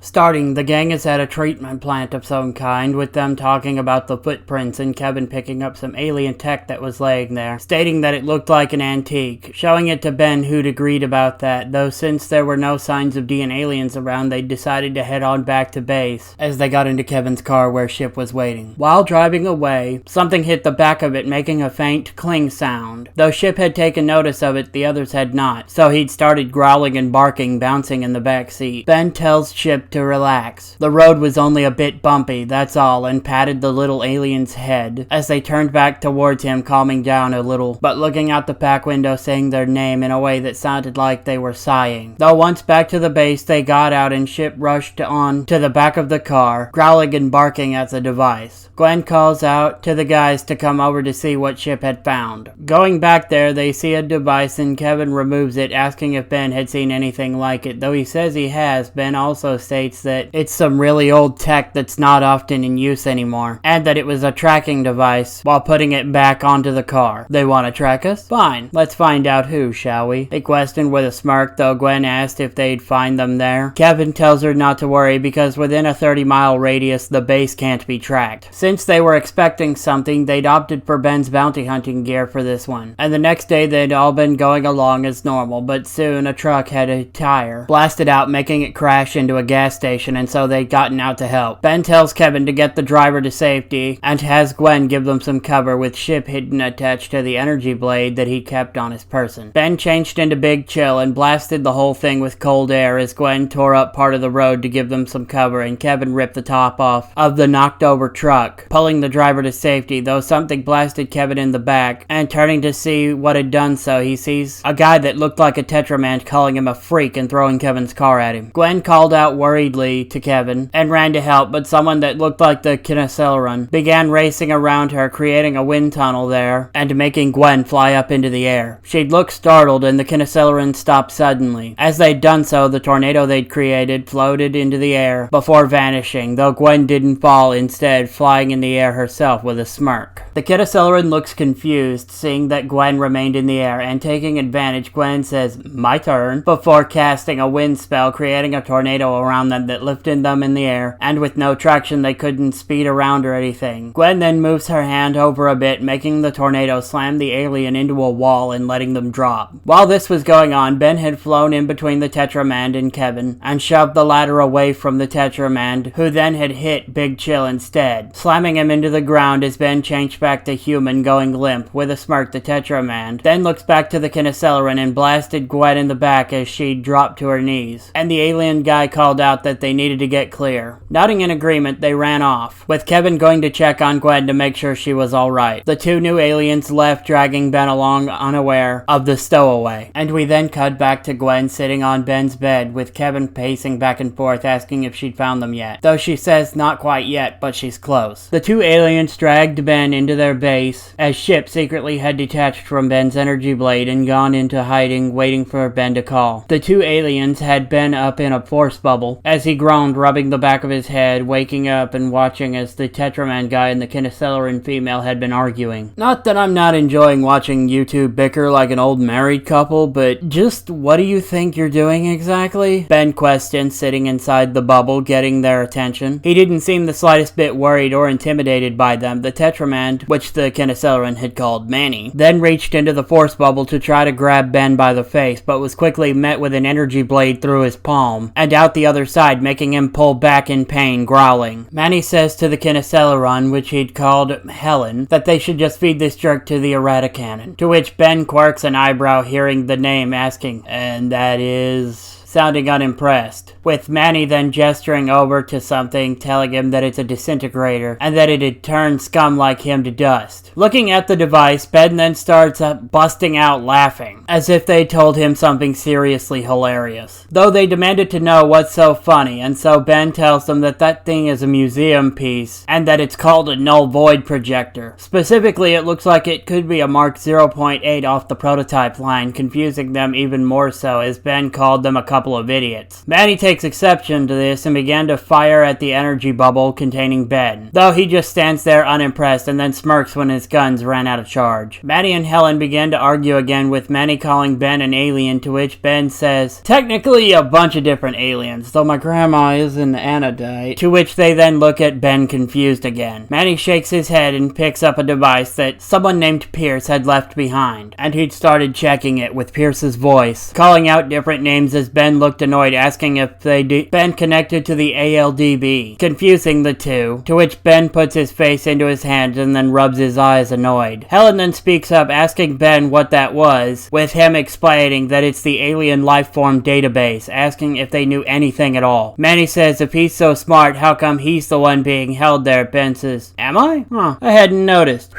Starting, the gang is at a treatment plant of some kind, with them talking about the footprints and Kevin picking up some alien tech that was laying there, stating that it looked like an antique, showing it to Ben, who'd agreed about that, though since there were no signs of DN aliens around, they decided to head on back to base as they got into Kevin's car where Ship was waiting. While driving away, something hit the back of it, making a faint cling sound. Though Ship had taken notice of it, the others had not, so he'd started growling and barking, bouncing in the back seat. Ben tells Ship to relax. The road was only a bit bumpy, that's all, and patted the little alien's head as they turned back towards him, calming down a little, but looking out the back window, saying their name in a way that sounded like they were sighing. Though once back to the base, they got out and Ship rushed on to the back of the car, growling and barking at the device. Gwen calls out to the guys to come over to see what Ship had found. Going back there, they see a device and Kevin removes it, asking if Ben had seen anything like it. Though he says he has, Ben also states that it's some really old tech that's not often in use anymore, and that it was a tracking device while putting it back onto the car. They want to track us? Fine, let's find out who, shall we? They questioned with a smirk, though Gwen asked if they'd find them there. Kevin tells her not to worry because within a 30-mile radius, the base can't be tracked. Since they were expecting something, they'd opted for Ben's bounty hunting gear for this one, and the next day they'd all been going along as normal, but soon a truck had a tire blasted out, making it crash into a gas station, and so they'd gotten out to help. Ben tells Kevin to get the driver to safety and has Gwen give them some cover, with Ship hidden attached to the energy blade that he kept on his person. Ben changed into Big Chill and blasted the whole thing with cold air as Gwen tore up part of the road to give them some cover, and Kevin ripped the top off of the knocked over truck, pulling the driver to safety, though something blasted Kevin in the back, and turning to see what had done so, he sees a guy that looked like a Tetraman calling him a freak and throwing Kevin's car at him. Gwen called out worriedly to Kevin and ran to help, but someone that looked like the Kinoceleron began racing around her, creating a wind tunnel there and making Gwen fly up into the air. She'd looked startled and the Kinoceleron stopped suddenly. As they'd done so, the tornado they'd created floated into the air before vanishing, though Gwen didn't fall, instead flying in the air herself with a smirk. The Kinoceleron looks confused, seeing that Gwen remained in the air, and taking advantage, Gwen says, "My turn," before casting a wind spell, creating a tornado around them that lifted them in the air, and with no traction they couldn't speed around or anything. Gwen then moves her hand over a bit, making the tornado slam the alien into a wall and letting them drop. While this was going on, Ben had flown in between the Tetraman and Kevin, and shoved the latter away from the Tetraman, who then had hit Big Chill instead, slamming him into the ground as Ben changed back to human, going limp. With a smirk, the Tetraman then looks back to the Kinoceleron and blasted Gwen in the back as she dropped to her knees, and the alien guy called out that they needed to get clear. Nodding in agreement, they ran off, with Kevin going to check on Gwen to make sure she was alright. The two new aliens left, dragging Ben along unaware of the stowaway, and we then cut back to Gwen sitting on Ben's bed, with Kevin pacing back and forth asking if she'd found them yet, though she says not quite yet, but she's close. The two aliens dragged Ben into their base as Ship secretly had detached from Ben's energy blade and gone into hiding, waiting for Ben to call. The two aliens had Ben up in a force bubble as he groaned, rubbing the back of his head, waking up and watching as the Tetraman guy and the Kinoceleron female had been arguing. Not that I'm not enjoying watching you two bicker like an old married couple, but just what do you think you're doing exactly? Ben questioned, sitting inside the bubble, getting their attention. He didn't seem the slightest bit worried or intimidated by them. The Tetraman, which the Kinoceleron had called Manny, then reached into the force bubble to try to grab Ben by the face, but was quickly met with an energy blade through his palm and out the other side, making him pull back in pain, growling. Manny says to the Kinoceleron, which he'd called Helen, that they should just feed this jerk to the errata cannon, to which Ben quirks an eyebrow hearing the name, asking, "And that is?" sounding unimpressed, with Manny then gesturing over to something, telling him that it's a disintegrator, and that it'd turn scum like him to dust. Looking at the device, Ben then starts busting out laughing, as if they told him something seriously hilarious. Though they demanded to know what's so funny, and so Ben tells them that that thing is a museum piece, and that it's called a null void projector. Specifically, it looks like it could be a Mark 0.8 off the prototype line, confusing them even more so, as Ben called them a couple couple of idiots. Manny takes exception to this and began to fire at the energy bubble containing Ben, though he just stands there unimpressed and then smirks when his guns ran out of charge. Manny and Helen began to argue again, with Manny calling Ben an alien, to which Ben says, technically a bunch of different aliens, though my grandma is an Anodite, to which they then look at Ben confused again. Manny shakes his head and picks up a device that someone named Pierce had left behind, and he'd started checking it with Pierce's voice, calling out different names as Ben looked annoyed, asking if they'd been connected to the ALDB, confusing the two, to which Ben puts his face into his hands and then rubs his eyes annoyed. Helen then speaks up, asking Ben what that was, with him explaining that it's the alien lifeform database, asking if they knew anything at all. Manny says if he's so smart, how come he's the one being held there? Ben says, am I? I hadn't noticed.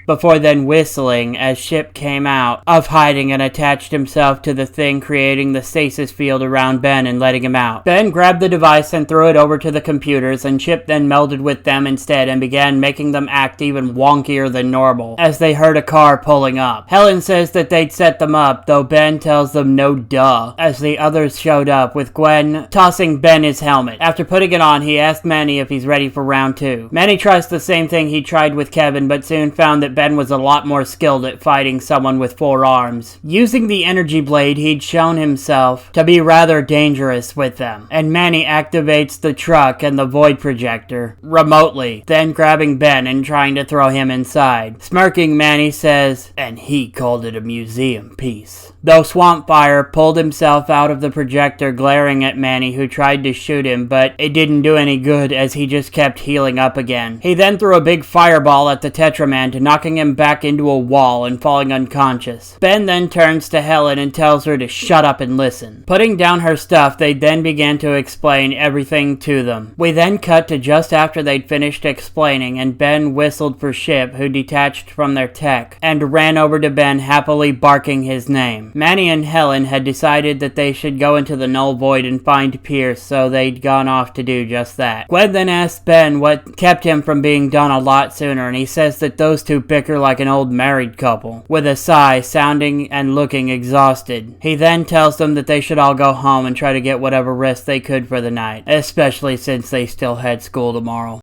Before then whistling as Ship came out of hiding and attached himself to the thing, creating the stasis field around Ben and letting him out. Ben grabbed the device and threw it over to the computers, and Ship then melded with them instead and began making them act even wonkier than normal as they heard a car pulling up. Helen says that they'd set them up, though Ben tells them no duh, as the others showed up, with Gwen tossing Ben his helmet. After putting it on, he asked Manny if he's ready for round 2. Manny tries the same thing he tried with Kevin, but soon found that Ben was a lot more skilled at fighting someone with 4 arms. Using the energy blade, he'd shown himself to be rather dangerous with them, and Manny activates the truck and the void projector remotely, then grabbing Ben and trying to throw him inside. Smirking, Manny says, and he called it a museum piece. Though Swampfire pulled himself out of the projector, glaring at Manny, who tried to shoot him, but it didn't do any good as he just kept healing up again. He then threw a big fireball at the Tetraman, knocking him back into a wall and falling unconscious. Ben then turns to Helen and tells her to shut up and listen. Putting down her stuff, they then began to explain everything to them. We then cut to just after they'd finished explaining, and Ben whistled for Ship, who detached from their tech, and ran over to Ben, happily barking his name. Manny and Helen had decided that they should go into the null void and find Pierce, so they'd gone off to do just that. Gwen then asked Ben what kept him from being done a lot sooner, and he says that those two bicker like an old married couple, with a sigh, sounding and looking exhausted. He then tells them that they should all go home and try to get whatever rest they could for the night, especially since they still had school tomorrow.